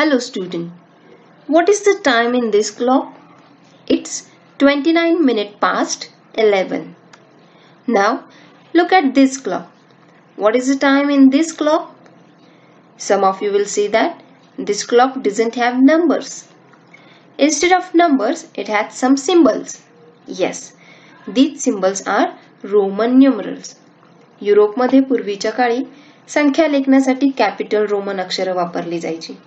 Hello student, what is the time in this clock? It's 29 minutes past 11. Now look at this clock. What is the time in this clock? Some of you will see that this clock doesn't have numbers. Instead of numbers, it has some symbols. Yes, these symbols are Roman numerals. युरोपमध्ये पूर्वीच्या काळी संख्या लेखण्यासाठी capital Roman अक्षरे वापरली जायची.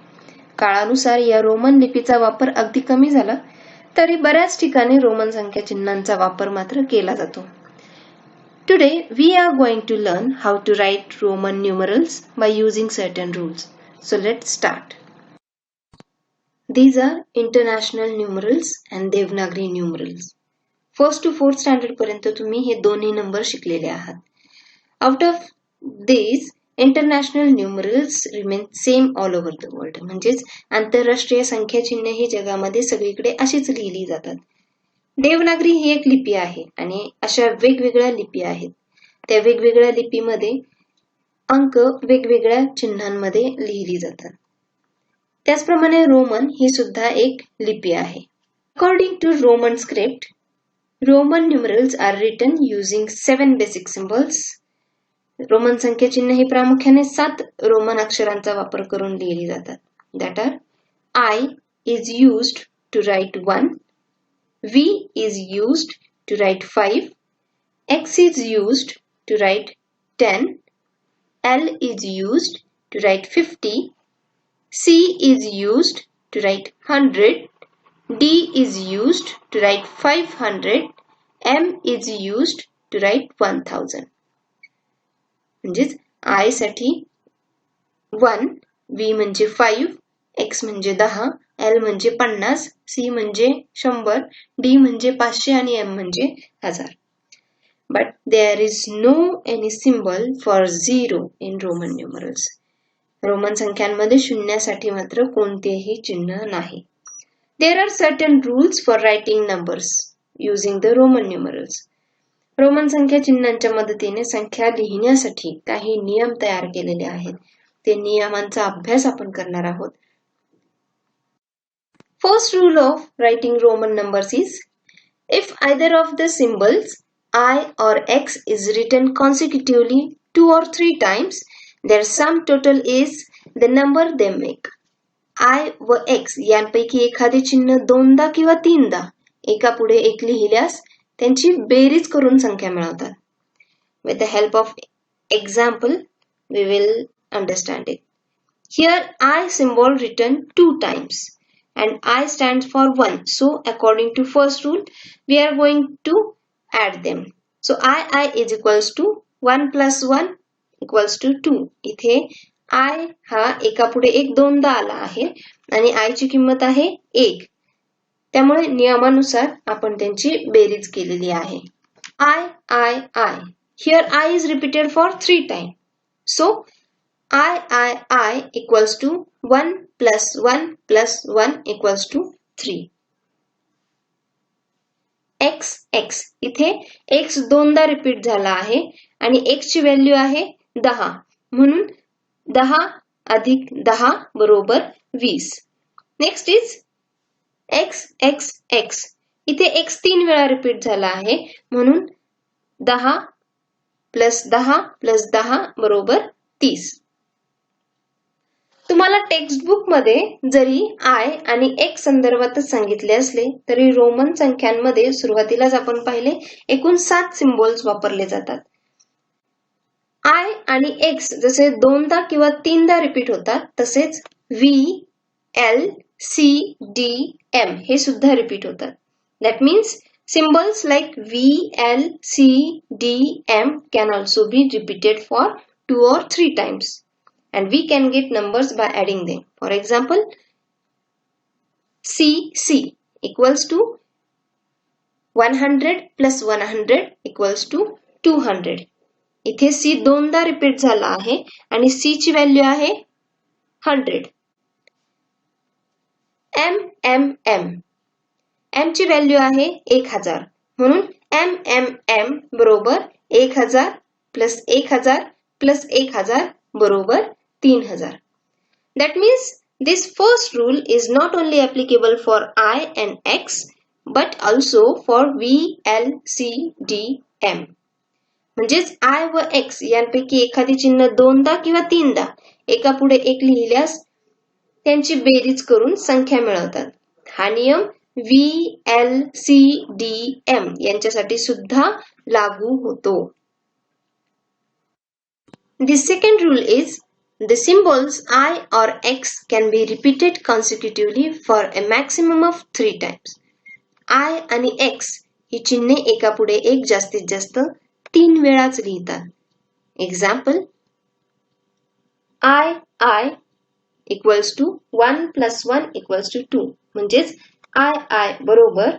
काळानुसार या Roman लिपीचा वापर अगदी कमी झाला तरी बऱ्याच ठिकाणी रोमन संख्या चिन्हांचा वापर मात्र केला जातो. Today we are going to learn how to write Roman numerals by using certain rules. So let's start. These are international numerals and Devanagari numerals. First to fourth standard पर्यंत तुम्ही हे दोन्ही नंबर शिकलेले आहात. Out of these, international numerals remain same all over the world. म्हणजेच आंतरराष्ट्रीय संख्या चिन्ह ही जगामध्ये सगळीकडे अशीच लिहिली जातात. देवनागरी ही एक लिपी आहे आणि अशा वेगवेगळ्या लिपी आहेत. त्या वेगवेगळ्या लिपीमध्ये अंक वेगवेगळ्या चिन्हांमध्ये लिहिली जातात. त्याचप्रमाणे रोमन ही सुद्धा एक लिपी आहे. According to Roman script, Roman numerals are written using 7 basic symbols. Roman संख्या चिन्ह ही प्रामुख्याने 7 रोमन अक्षरांचा वापर करून लिहिली जातात. That are I is used to write 1, V is used to write 5, X is used to write 10, L is used to write 50, C is used to write 100, D is used to write 500, M is used to write 1000. म्हणजेच I साठी 1, V म्हणजे 5, X म्हणजे 10, L म्हणजे 50, C म्हणजे 100, D म्हणजे 500 आणि M म्हणजे 1000. But there is no any symbol for 0 in Roman numerals. Roman संख्यांमध्ये शून्यासाठी मात्र कोणतेही चिन्ह नाही. There are certain rules for writing numbers using the Roman numerals. Roman संख्या चिन्हांच्या मदतीने संख्या लिहिण्यासाठी काही नियम तयार केलेले आहेत. ते नियमांचा अभ्यास आपण करणार आहोत. First rule of writing Roman numbers is, if either of the symbols I or X is written consecutively 2 or 3 times, their sum total is the number they make. I व X यांपैकी एखादे चिन्ह दोनदा किंवा तीनदा एका पुढे एक लिहिल्यास त्यांची बेरीज करून संख्या मिळवतात. With the help of example, we will understand it. Here I symbol written 2 times and I stands for 1. So according to first rule, we are going to add them. So I is equals to 1 plus 1 equals to 2. इथे I हा एका पुढे एक दोनदा आला आहे आणि I ची किंमत आहे 1. त्यामुळे नियमानुसार आपण त्यांची बेरीज केलेली आहे. I. Here I is repeated for 3 times. So I equals to 1 plus 1 plus 1 equals to 3. X. इथे X दोनदा रिपीट झाला आहे आणि X ची व्हॅल्यू आहे 10. म्हणून 10 अधिक 10 बरोबर 20. Next is X. इथे X 3 वेळा रिपीट झाला आहे म्हणून 10 प्लस 10 प्लस 10 बरोबर 30. तुम्हाला टेक्स्टबुक मध्ये जरी I आणि X संदर्भातच सांगितले असले तरी रोमन संख्यांमध्ये सुरुवातीलाच आपण पाहिले एकूण 7 सिम्बॉल्स वापरले जातात. I आणि X जसे दोनदा किंवा तीनदा रिपीट होतात तसेच V, L, C, D, M हे सुद्धा रिपीट होतात. That means symbols like V, L, C, D, M can also be repeated for 2 or 3 times. And we can get numbers by adding them. For example, C equals to 100 plus 100 equals to 200. इथे C दोनदा repeat झाला आहे आणि C ची value आहे 100. M ची value आहे 1000. म्हणून M बरोबर 1000 प्लस 1000 बरोबर 3000. That means This first rule is not only applicable for I and X but also for V, L, C, D, M. म्हणजेच I व X यांपैकी एखादी चिन्ह दोनदा किंवा तीनदा एका पुढे एक लिहिल्यास त्यांची बेरीज करून संख्या मिळवतात. हा नियम V, L, C, D, M यांच्यासाठी सुद्धा लागू होतो. The second rule is the symbols I or X can be repeated consecutively for a maximum of 3 times. I आणि X ही चिन्हे एकापुढे एक जास्तीत जास्त 3 वेळाच लिहितात. Example, I equals to 1 plus 1 equals to 2. म्हणजेच I बरोबर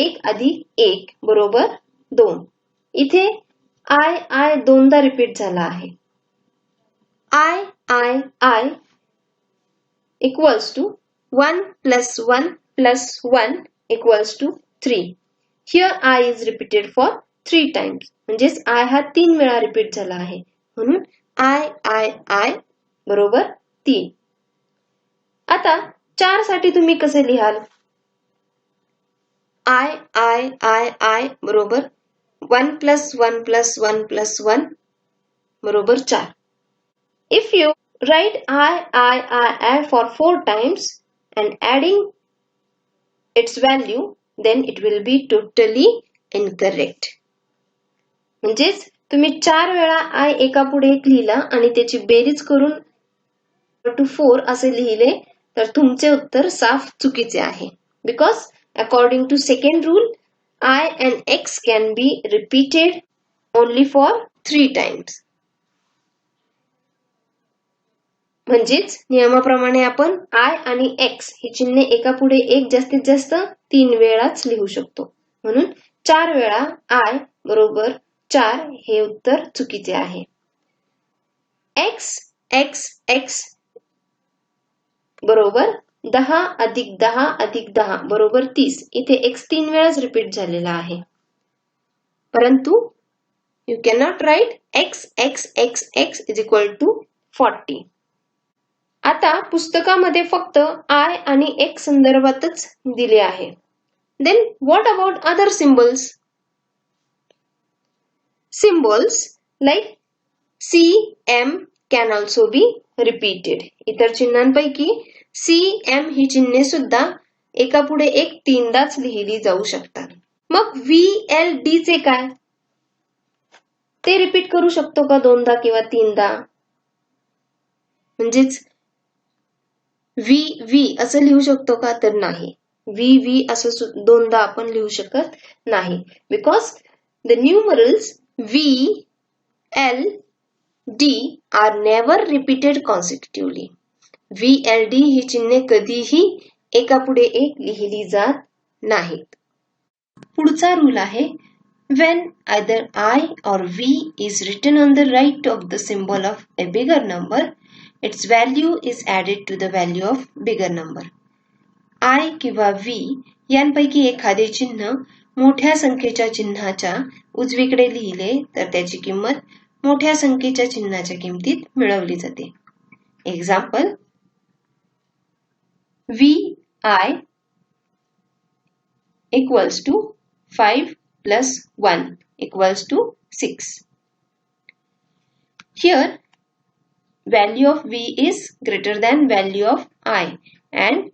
1 अधिक 1 बरोबर 2. इथे I दोनदा रिपीट झाला आहे. I equals to 1 plus 1 plus 1 equals to 3. Here I is repeated for 3 times. म्हणजेच I हा 3 वेळा रिपीट झाला आहे. म्हणून I बरोबर 3. आता 4 साठी तुम्ही कसे लिहाल? I बरोबर 1 plus 1 plus 1 plus 1 बरोबर 4. If you write I for 4 times and adding its value, then it will be totally incorrect. म्हणजेच तुम्ही 4 वेळा I एका पुढे एक लिहिला आणि त्याची बेरीज करून 4 असे लिहिले तर तुमचे उत्तर साफ चुकीचे आहे. Because according to second rule, I and X can be repeated only for 3 times. म्हणजेच नियमाप्रमाणे आपण I आणि X ही चिन्हे एका पुढे एक जास्तीत जास्त 3 वेळाच लिहू शकतो. म्हणून 4 वेळा I बरोबर 4 हे उत्तर चुकीचे आहे. X बरोबर 10 अधिक 10 अधिक 10 बरोबर 30. इथे X 3 वेळाच रिपीट झालेला आहे. परंतु you cannot write X is equal to 40. आता पुस्तकामध्ये फक्त I आणि X संदर्भातच दिले आहे. Then what about other symbols? Symbols like C, M can also be repeated. इतर चिन्हांपैकी C, M ही चिन्हे सुद्धा एका पुढे एक 3दाच लिहिली जाऊ शकतात. मग V, L, D चे काय? ते रिपीट करू शकतो का 2दा किंवा 3दा? म्हणजेच V असं लिहू शकतो का? तर नाही. V असं 2दा आपण लिहू शकत नाही. Because the numerals V, L, D are never repeated consecutively. V, L, D ही चिन्हे कधीही एका पुढे एक लिहिली जात नाहीत. पुढचा रूल आहे when either I or V is written on the right of the symbol of a bigger number, its value is added to the value of bigger number. I किंवा V यांपैकी एखादे चिन्ह मोठ्या संख्येच्या चिन्हाच्या उजवीकडे लिहिले तर त्याची किंमत मोठ्या संख्येच्या चिन्हाच्या किमतीत मिळवली जाते. Example, VI equals to 5 plus 1 equals to 6. Here, value of V is greater than value of I and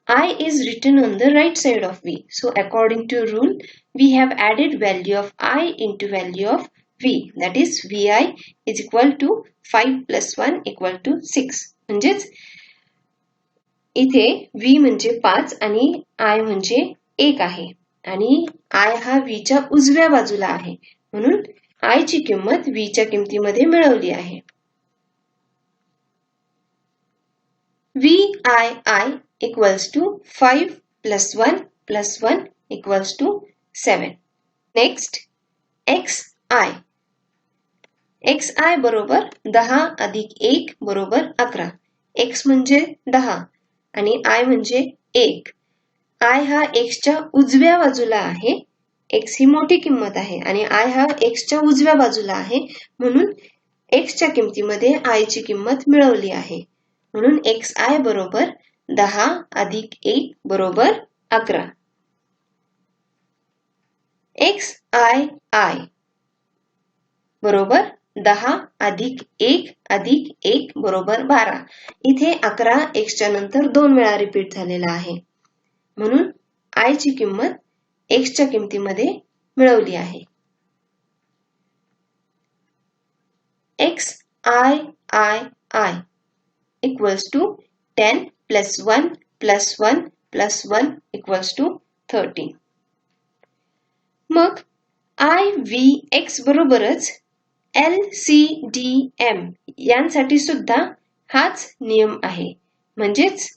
I is written on the right side of V. So, according to rule, we have added value of I into value of V. That is, VI is equal to 5 plus 1 equal to 6. म्हणजेच इथे V म्हणजे 5 आणि I म्हणजे 1 आहे. आणि I हा V च्या उजव्या बाजूला आहे. म्हणून I ची किंमत V च्या किमतीमध्ये मिळवली आहे. VI equals to 5 plus 1 plus 1 equals to 7. Next, XI बरोबर 10 अधिक 1 बरोबर 11. X म्हणजे 10 आणि I म्हणजे 1. I हा X च्या उजव्या बाजूला आहे. X ही मोठी किंमत आहे आणि I हा X च्या उजव्या बाजूला आहे. म्हणून X च्या किमतीमध्ये I ची किंमत मिळवली आहे. म्हणून xi बरोबर 10 अधिक 1 बरोबर 11. xii बरोबर 10 अधिक 1 अधिक 1 बरोबर 12. इथे 11 x च्या नंतर 2 वेळा रिपीट झालेला आहे. म्हणून i ची किंमत x च्या किमतीमध्ये मिळवली आहे. xii equals to 10 plus 1 plus 1 plus 1 equals to 13. मग IVX बरोबरच LCDM यांसाठी सुद्धा हाच नियम आहे. म्हणजेच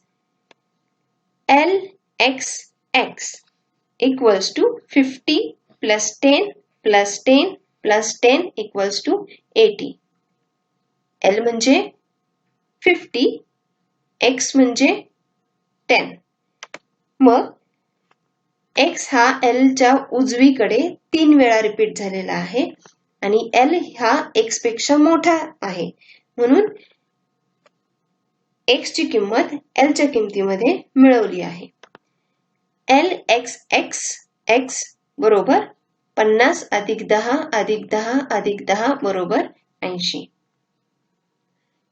LXX equals to 50 plus 10 plus 10 plus 10 equals to 80. L म्हणजे 50, X म्हणजे 10. मग X हा L च्या उजवीकडे 3 वेळा रिपीट झालेला आहे आणि L हा X पेक्षा मोठा आहे. म्हणून X ची किंमत L च्या किमतीमध्ये मिळवली आहे. LXX X बरोबर 50 अधिक 10 अधिक 10 अधिक 10 बरोबर 80.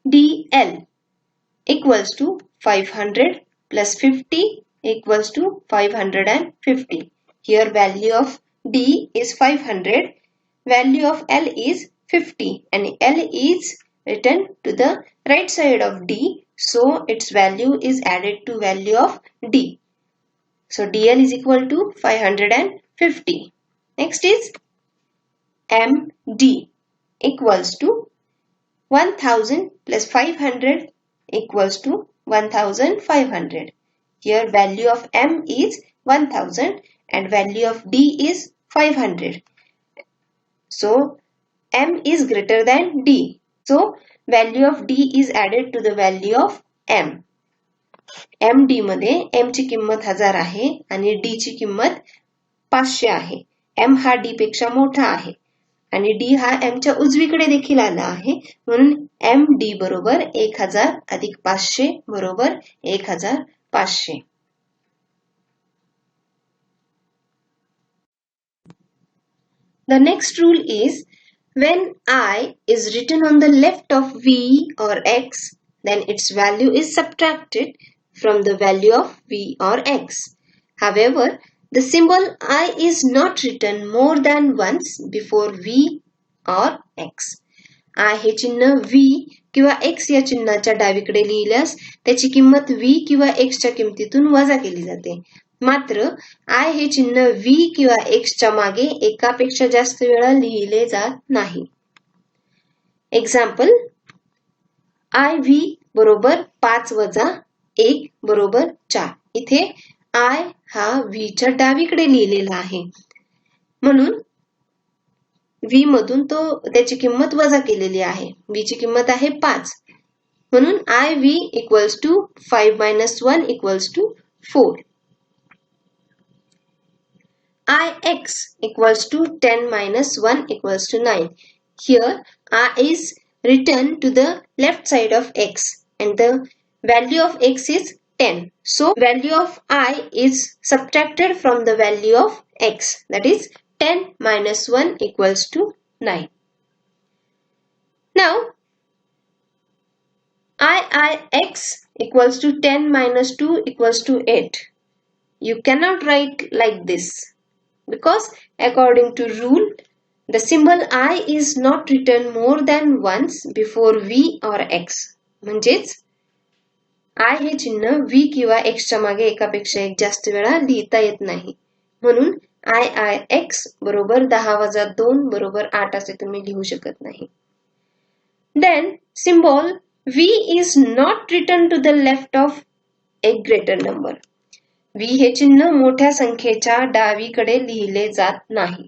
DL equals to 500 plus 50 equals to 550. Here value of D is 500, value of L is 50 and L is written to the right side of D, so its value is added to value of D. So DL is equal to 550. Next is MD equals to 1000 plus 500 equals to 1500. Here value of M is 1000 and value of D is 500. So M is greater than D. So value of D is added to the value of M. MD मध्ये M ची किंमत 1000 आहे आणि D ची किंमत 500 आहे. M हा D पेक्षा मोठा आहे आणि D हा M च्या उजवीकडे देखील आला आहे. म्हणून MD बरोबर 1000 अधिक 500 बरोबर 1500. The next rule is when I is written on the left of V or X, then its value is subtracted from the value of V or X. However, the symbol I is not written more than once before V or X. I हे चिन्ह V किंवा X या चिन्हाच्या डावीकडे लिहिल्यास त्याची किंमत V किंवा X च्या किमतीतून वजा केली जाते. मात्र I हे चिन्ह V किंवा X च्या मागे एकापेक्षा जास्त वेळा लिहिले जात नाही. एक्झाम्पल IV बरोबर 5 वजा 1 बरोबर 4. इथे I हा V च्या डावीकडे लिहिलेला आहे. म्हणून V मधून त्याची किंमत वजा केलेली आहे. V ची किंमत आहे 5. म्हणून IV equals to 5 minus 1 equals to 4. IX equals to 10 minus 1 equals to 9. Here I is written to the left side of X and the value of X is 10. So value of I is subtracted from the value of X, that is 10 minus 1 equals to 9. Now IIX equals to 10 minus 2 equals to 8. You cannot write like this because according to rule the symbol I is not written more than once before V or X. म्हणजेच I हे चिन्ह V किंवा X च्या मागे एकापेक्षा एक जास्त वेळा लिहिता येत नाही. म्हणून IIX बरोबर 10 वजा 2 बरोबर 8 असे तुम्ही लिहू शकत नाही. Then symbol V is not written to the left of a greater number. V हे चिन्ह मोठ्या संख्येच्या डावीकडे लिहिले जात नाही.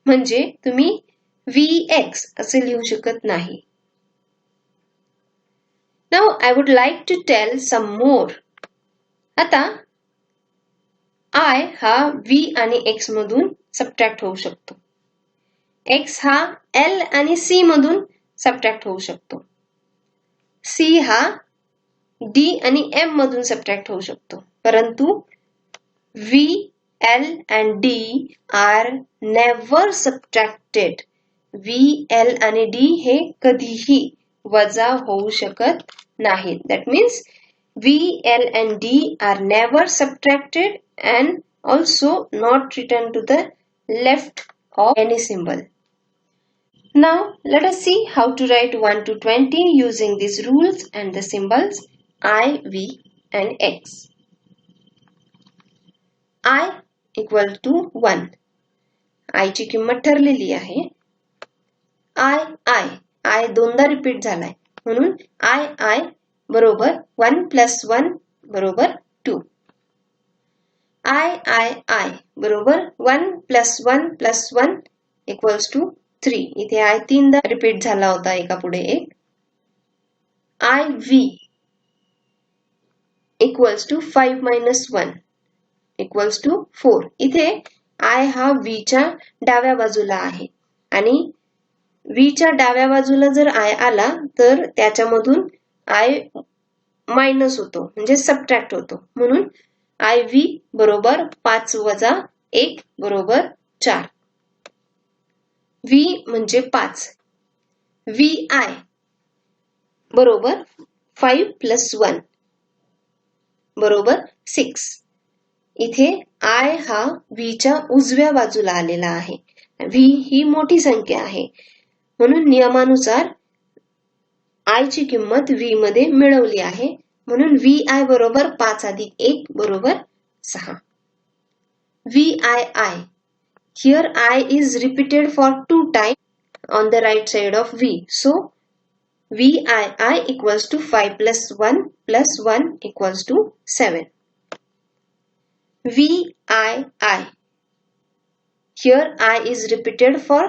म्हणजे तुम्ही VX असे लिहू शकत नाही. Now I would like to tell some more. आता I हा V आणि X मधून सबट्रॅक्ट होऊ शकतो. X हा L आणि C मधून सबट्रॅक्ट होऊ शकतो. C हा D आणि M मधून सबट्रॅक्ट होऊ शकतो, परंतु V, L and D are never subtracted. V, L आणि D हे कधीही वजा होऊ शकत नाहीत. That means V, L and D are never subtracted and also not written to the left of any symbol. Now let us see how to write 1 to 20 using these rules and the symbols I, V and X. I equal to 1. I ची किंमत ठरलेली आहे. I दोनदा repeat झालाय, म्हणून I बरोबर 1 plus 1 बरोबर 2. I बरोबर 1 plus 1 plus 1 equals to 3. इथे I तीनदा रिपीट झाला होता एका पुढे एक. IV equals to 5 minus 1 equals to 4. इथे I हा V च्या डाव्या बाजूला आहे आणि V च्या डाव्या बाजूला जर I आला तर त्याच्यामधून I मायनस होतो, म्हणजे सबट्रॅक्ट होतो, म्हणून IV बरोबर 5 वजा 1 बरोबर 4. V म्हणजे 5. VI बरोबर 5 plus 1 बरोबर 6. इथे I हा V च्या उजव्या बाजूला आलेला आहे. V ही मोठी संख्या आहे, म्हणून नियमानुसार I ची किंमत V मध्ये मिळवली आहे, म्हणून VI बरोबर 5 अधिक 1 बरोबर 6. VII. Here I is repeated for 2 times on the right side of V. So VII equals to 5 plus 1 plus 1 equals to 7. VII. Here I is repeated for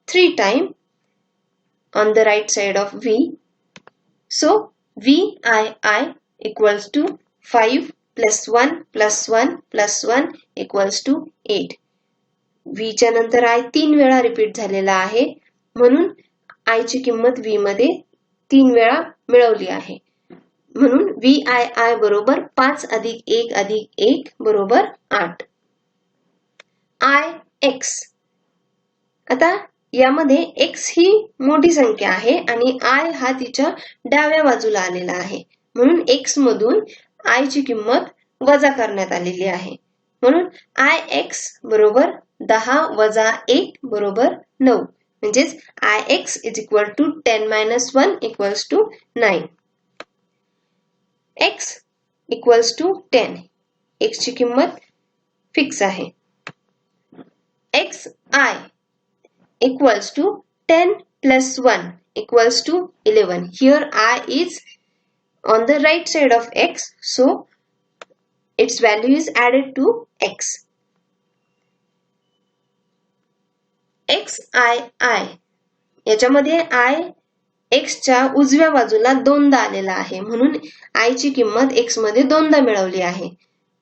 3 times on the right side of V. So VII equals to 5 plus 1 plus 1 plus 1 equals to 8. V च्या नंतर I 3 वेळा repeat झालेला आहे, म्हणून I ची किंमत V मध्ये 3 वेळा मिळवली आहे, म्हणून VII बरोबर 5 अधिक 1 अधिक 1 बरोबर 8. IX. आता यामध्ये X ही मोठी संख्या आहे आणि I हा तिच्या डाव्या बाजूला आलेला आहे, म्हणून X मधून I ची किंमत वजा करण्यात आलेली आहे, म्हणून IX बरोबर 10 वजा 1 बरोबर 9, म्हणजेच IX is equal to 10 minus 1 equals to 9. X equals to 10. X ची किंमत फिक्स आहे. XI equals to 10 plus 1 equals to 11. Here I is on the right side of X, so its value is added to X. XII. याच्यामध्ये I X च्या उजव्या बाजूला दोनदा आलेला आहे, म्हणून I ची किंमत X मध्ये दोनदा मिळवली आहे,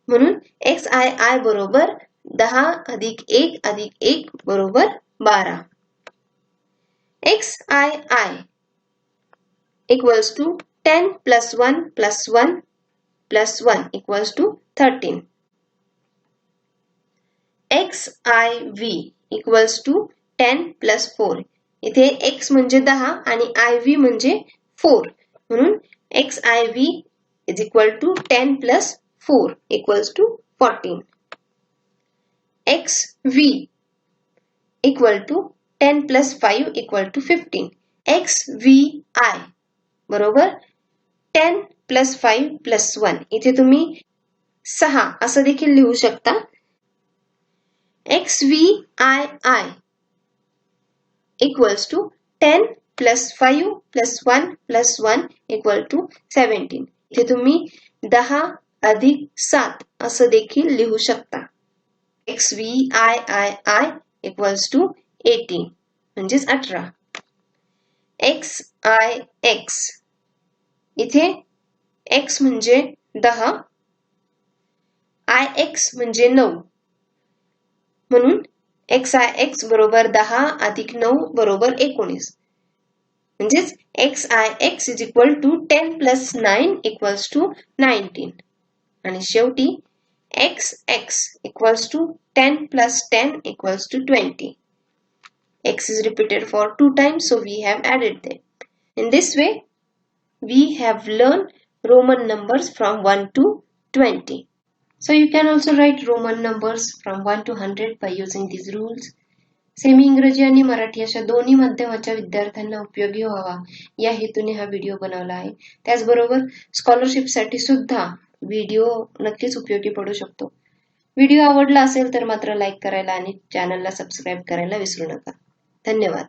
म्हणून XII बरोबर 10 अधिक 1 अधिक 1 बरोबर 12. XII equals to 10 plus 1 plus 1 plus 1 equals to 13. XIV equals to 10 plus 4. इथे X म्हणजे 10 आणि IV म्हणजे 4, म्हणून XIV is equal to 10 plus 4 equals to 14. XV equal to 10 plus 5 equal to 15. XVI बरोबर 10 plus 5 plus 1. इथे तुम्ही 6 असं देखील लिहू शकता. XVII equals to 10 plus 5 plus 1 plus 1 equal to 17. इथे तुम्ही 10 अधिक 7 असं देखील लिहू शकता. XVII equals to 18 म्हणजेच 18. XIX इथे X म्हणजे 10, IX म्हणजे 9, म्हणून XIX बरोबर 10 अधिक 9 बरोबर 19. म्हणजेच x is equal to 10 plus 9 equals to 19 आणि शेवटी x equals to 10 plus 10 equals to 20. X is repeated for 2 times, so we have added them. In this way, we have learned Roman numbers from 1 to 20. So you can also write Roman numbers from 1 to 100 by using these rules. Semi इंग्रजी आणि मराठी अशा दोन्ही माध्यमाच्या विद्यार्थ्यांना उपयोगी व्हावा या हेतूने हा व्हिडिओ बनवला आहे. त्याचबरोबर स्कॉलरशिपसाठी सुद्धा व्हिडिओ नक्कीच उपयोगी पडू शकतो. व्हिडिओ आवडला असेल तर मात्र लाईक करायला आणि चॅनलला सबस्क्राईब करायला विसरू नका. धन्यवाद.